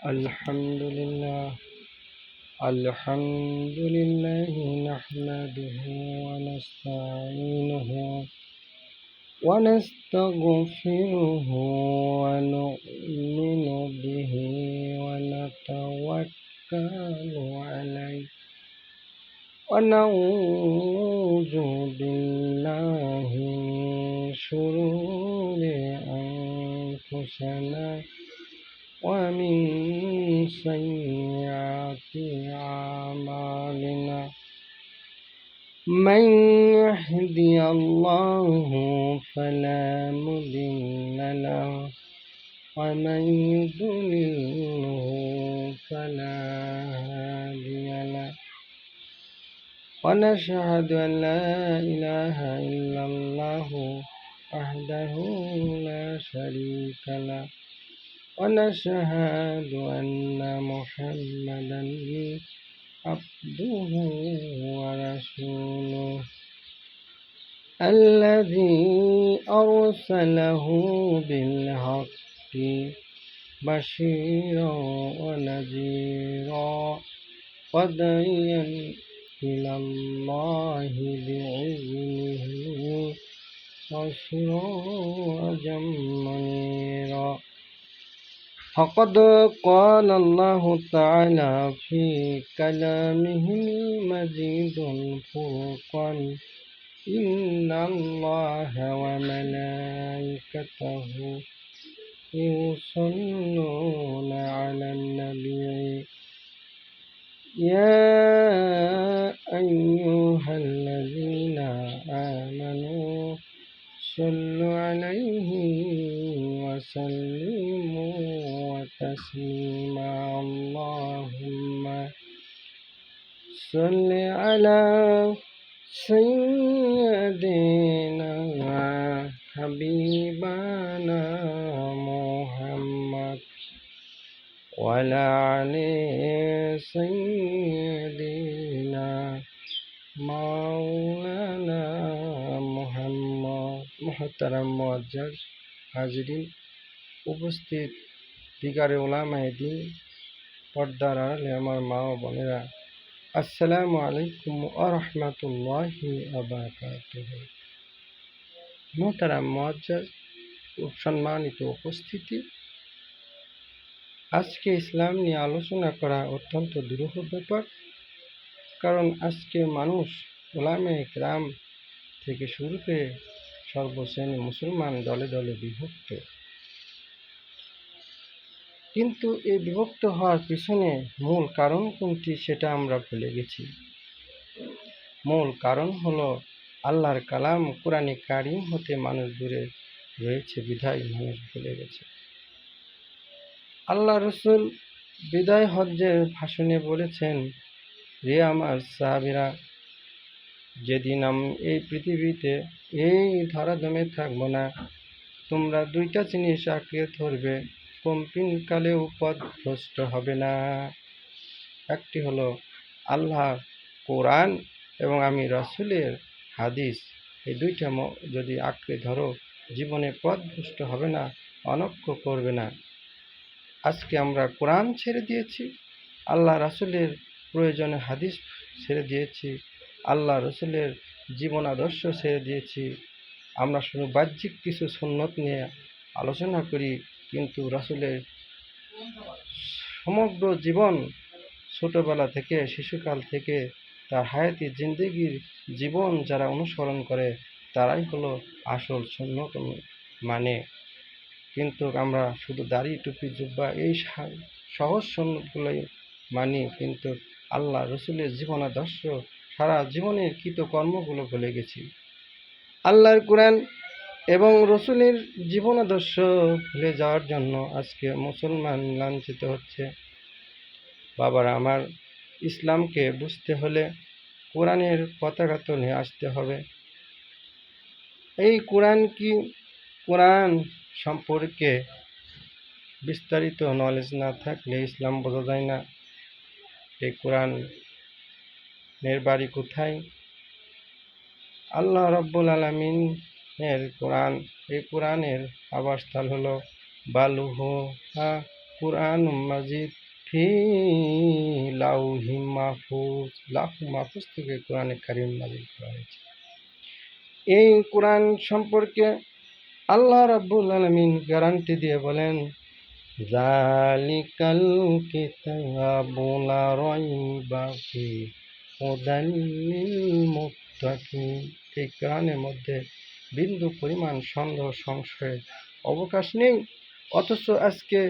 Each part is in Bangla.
الحمد لله الحمد لله نحمده ونستعينه ونستغفره ونؤمن به ونتوكل عليه ونعوذ بالله من شرور أنفسنا ومن سيئات أعمالنا من يهدي الله فلا مضل له ومن يضلله فلا هادي له ونشهد أن لا إله إلا الله وحده لا شريك له ونشهد أن محمدا عبده ورسوله الذي أرسله بالحق بشيرا ونذيرا وداعيا إلى الله بإذنه وسراجا منيرا فقد قال الله تعالى في كلامه المجيد الفرقان إن الله وملائكته يصلون على النبي يا أيها الذين آمنوا صلوا عليه وسلموا تسليما اللهم صل على سيدنا حبيبنا محمد وعلى آل سيدنا মাওলানা মুহাম্মদ। মুহতারাম মুআজ্জাজ হাজিরিন, উপস্থিত দিগারে উলামায়ে দ্বীন, পর্দার আড়ালে আমার মা ও বোনেরা, আসসালামু আলাইকুম ওয়া রাহমাতুল্লাহি ওয়া বারাকাতুহু। মুহতারাম মুআজ্জাজ ও সম্মানিত উপস্থিতি, আজকে ইসলাম নিয়ে আলোচনা করা অত্যন্ত দুরূহ ব্যাপার। কারণ আজকে মানুষ উলামায়ে কেরাম থেকে শুরু করে সর্বশ্রেণী মুসলমান দলে দলে বিভক্ত। কিন্তু এই বিভক্ত হওয়ার পিছনে মূল কারণ কোনটি সেটা আমরা ভুলে গেছি। মূল কারণ হলো আল্লাহর কালাম কুরআনে কারীম হতে মানুষ দূরে রয়েছে বিধায় মানুষ ভুলে গেছে। আল্লাহ রাসূল বিদায় হজ্জের ভাষণে বলেছেন, রে আমার সাহাবীরা, যেদিন আমি এই পৃথিবীতে এই ধরাধামে থাকবো না, তোমরা দুইটা জিনিস আঁকড়ে ধরবে, কম্পিনকালেও পথভ্রষ্ট হবে না। একটি হলো আল্লাহ কোরআন এবং আমি রাসূলের হাদিস। এই দুইটা যদি আঁকড়ে ধরো, জীবনে পথভ্রষ্ট হবে না, অনক্ষ করবে না। আজকে আমরা কোরআন ছেড়ে দিয়েছি, আল্লাহ রাসূলের প্রয়োজনে হাদিস ছেড়ে দিয়েছি, আল্লাহ রাসূলের জীবন আদর্শ ছেড়ে দিয়েছি। আমরা শুধু বাহ্যিক কিছু সুন্নত নিয়ে আলোচনা করি, কিন্তু রাসূলের সমগ্র জীবন, ছোটবেলা থেকে শিশুকাল থেকে তার হায়াতি জিন্দেগির জীবন যারা অনুসরণ করে তারাই হলো আসল সুন্নত মানে। কিন্তু আমরা শুধু দাড়ি টুপি জুব্বা এই সহজ সুন্নতগুলোই মানি, কিন্তু আল্লাহ রসুলের জীবন আদর্শ সারা জীবনের কৃতকর্মগুলো ভুলে গেছি। আল্লাহর কোরআন এবং রসুলের জীবন আদর্শ ভুলে যাওয়ার জন্য আজকে মুসলমান লাঞ্ছিত হচ্ছে। বাবারা আমার, ইসলামকে বুঝতে হলে কোরআনের পতাকা তো নিয়ে আসতে হবে। এই কোরআন কি, কোরআন সম্পর্কে বিস্তারিত নলেজ না থাকলে ইসলাম বোঝা যায় না। এই কোরআনের বাড়ি কোথায়? আল্লাহ রাব্বুল আলামিনের কোরআন। এই কোরআনের আবাসস্থল হলো বালুহা কুরআনুম মাজিদ ফি লাউহিম মাহফুজ। লাউহ মাহফুজ থেকে কোরআনে কারীম নাযিল করা হয়েছে। এই কোরআন সম্পর্কে আল্লাহ রাব্বুল আলামিন গ্যারান্টি দিয়ে বলেন, যালিকাল কিতাবু লা রাইবা ফিহি হুদাল লিল মুত্তাকিন। এই কোরআনের মধ্যে বিন্দু পরিমাণ সন্দেহ সংশয়ের অবকাশ নেই। অথচ আজকে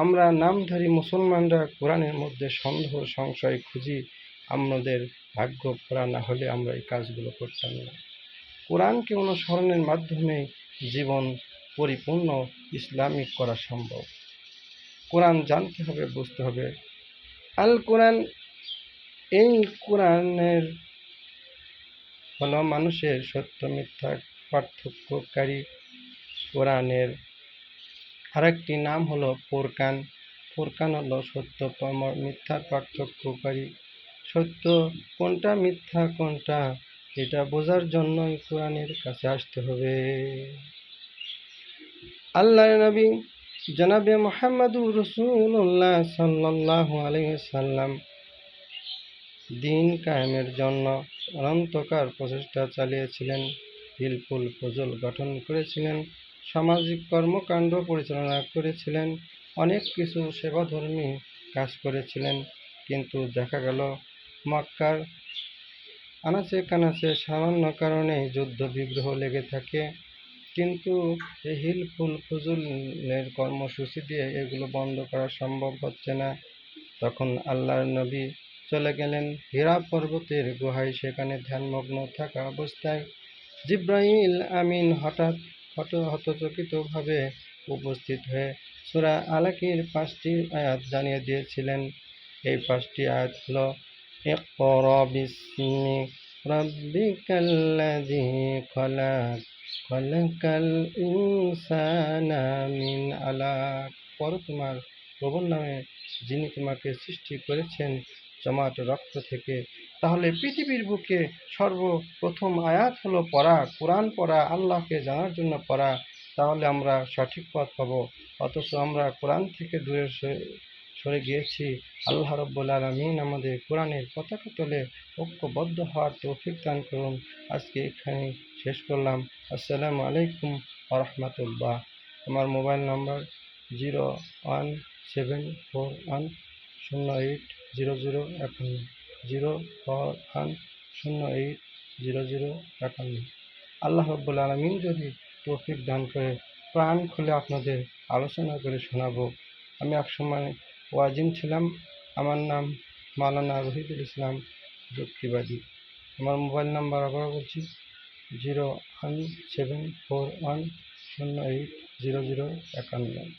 আমরা নামধারী মুসলমানরা কোরআনের মধ্যে সন্দেহ সংশয় খুঁজি। আমাদের ভাগ্য পড়া না হলে আমরা এই কাজগুলো করতাম না। কোরআনকে অনুসরণের মাধ্যমে জীবন পরিপূর্ণ ইসলামিক করা সম্ভব। কোরআন জানতে হবে, বুঝতে হবে। আল কোরআন, এই কোরআনের হলো মানুষের সত্য মিথ্যা পার্থক্যকারী। কোরআনের আরেকটি নাম হলো ফুরকান। ফুরকান হলো সত্য মিথ্যার পার্থক্যকারী। সত্য কোনটা, মিথ্যা কোনটা, এটা বোঝার জন্যই কোরআনের কাছে আসতে হবে। আল্লাহর নবী জনাবে মুহাম্মদুর রাসূলুল্লাহ সাল্লাল্লাহু আলাইহি ওয়াসাল্লাম দিন কায়েমের জন্য অনন্তকাল প্রচেষ্টা চালিয়েছিলেন। হিলফুল ফজল গঠন করেছিলেন, সামাজিক কর্মকাণ্ড পরিচালনা করেছিলেন, অনেক কিছু সেবাধর্মী কাজ করেছিলেন। কিন্তু দেখা গেল মক্কার আনাচে কানাচে সামান্য কারণে যুদ্ধ বিগ্রহ লেগে থাকে। কিন্তু এই হিলফুল ফজলের কর্মসূচি দিয়ে এগুলো বন্ধ করা সম্ভব হচ্ছে না। তখন আল্লাহর নবী চলে গেলেন হিরা পর্বতের গুহায়। সেখানে ধ্যানমগ্ন থাকা অবস্থায় জিবরাইল আমিন হঠাৎ হতচকিতভাবে উপস্থিত হয়ে সূরা আলাকের 5টি আয়াত জানিয়ে দিয়েছিলেন। এই 5টি আয়াত হলো, ইকরা বিসমি রাব্বিকাল্লাযী খলাক, খলাকাল ইনসানা মিন আলাক। পড়ো তোমার প্রভুর নামে, যিনি তোমাকে সৃষ্টি করেছেন জমাট রক্ত থেকে। তাহলে পৃথিবীর বুকে সর্বপ্রথম আয়াত হলো পড়া, কোরআন পড়া, আল্লাহকে জানার জন্য পড়া। তাহলে আমরা সঠিক পথ পাবো। অথচ আমরা কোরআন থেকে দূরে সরে গিয়েছি। আল্লাহ রাব্বুল আলামিন আমাদের কোরআনের পতাকা তলে ঐক্যবদ্ধ হওয়ার তৌফিক দান করুন। আজকে এখানে শেষ করলাম। আসসালামু আলাইকুম ওয়া রাহমাতুল্লাহ। আমার মোবাইল নাম্বার 01741080051, 041080051। আল্লাহ রাব্বুল আলামিন যদি তৌফিক দান করে প্রাণ খুলে আপনাদের আলোচনা করে শোনাবো। আমি একসময় ওয়াজিম ছিলাম। আমার নাম মাওলানা রহিদুল ইসলাম যুক্তিবাদী। আমার মোবাইল নাম্বার আবার বলছি, 01741080051।